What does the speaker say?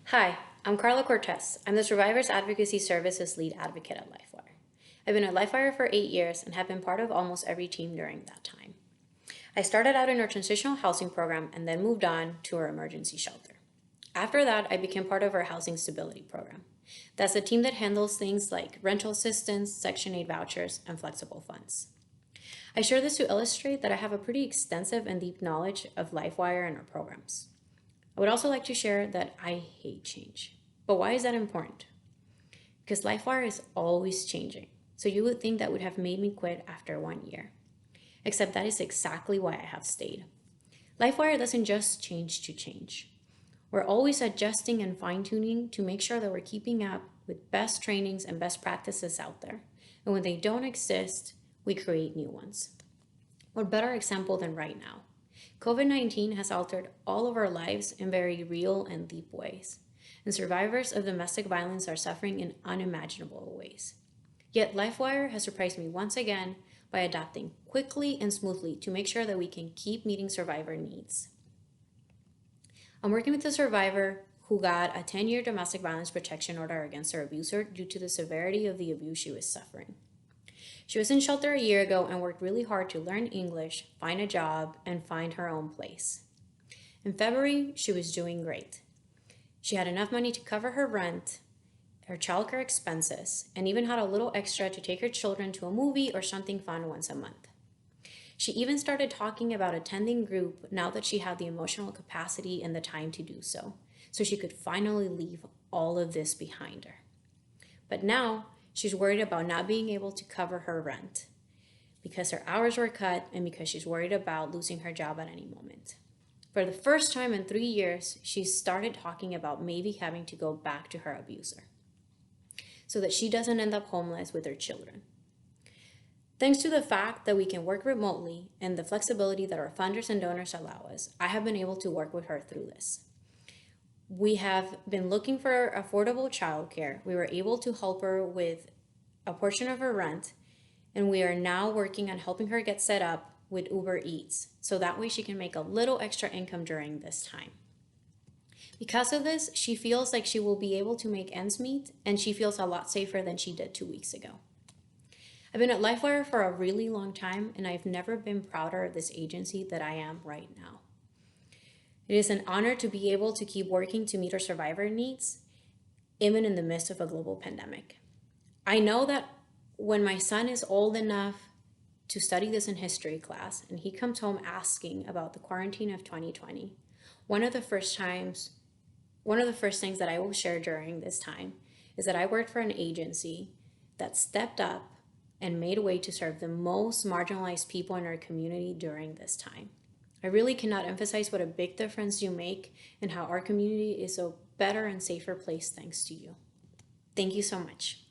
Hi, I'm Karla. I'm the Survivors Advocacy Services Lead Advocate at LifeWire. I've been at LifeWire for 8 years and have been part of almost every team during that time. I started out in our transitional housing program and then moved on to our emergency shelter. After that, I became part of our housing stability program. That's the team that handles things like rental assistance, Section 8 vouchers, and flexible funds. I share this to illustrate that I have a pretty extensive and deep knowledge of LifeWire and our programs. I would also like to share that I hate change. But why is that important? Because LifeWire is always changing. So you would think that would have made me quit after 1 year. Except that is exactly why I have stayed. LifeWire doesn't just change to change. We're always adjusting and fine-tuning to make sure that we're keeping up with best trainings and best practices out there. And when they don't exist, we create new ones. What better example than right now? COVID-19 has altered all of our lives in very real and deep ways, and survivors of domestic violence are suffering in unimaginable ways. Yet LifeWire has surprised me once again by adapting quickly and smoothly to make sure that we can keep meeting survivor needs. I'm working with a survivor who got a 10-year domestic violence protection order against her abuser due to the severity of the abuse she was suffering. She was in shelter a year ago and worked really hard to learn English, find a job, and find her own place. In February, she was doing great. She had enough money to cover her rent, her childcare expenses, and even had a little extra to take her children to a movie or something fun once a month. She even started talking about attending group now that she had the emotional capacity and the time to do so she could finally leave all of this behind her. But now, she's worried about not being able to cover her rent because her hours were cut and because she's worried about losing her job at any moment. For the first time in 3 years, she started talking about maybe having to go back to her abuser so that she doesn't end up homeless with her children. Thanks to the fact that we can work remotely and the flexibility that our funders and donors allow us, I have been able to work with her through this. We have been looking for affordable childcare. We were able to help her with a portion of her rent, and we are now working on helping her get set up with Uber Eats, so that way she can make a little extra income during this time. Because of this, she feels like she will be able to make ends meet, and she feels a lot safer than she did 2 weeks ago. I've been at LifeWire for a really long time, and I've never been prouder of this agency than I am right now. It is an honor to be able to keep working to meet our survivor needs, even in the midst of a global pandemic. I know that when my son is old enough to study this in history class and he comes home asking about the quarantine of 2020, one of the first things that I will share during this time is that I worked for an agency that stepped up and made a way to serve the most marginalized people in our community during this time. I really cannot emphasize what a big difference you make and how our community is a better and safer place thanks to you. Thank you so much.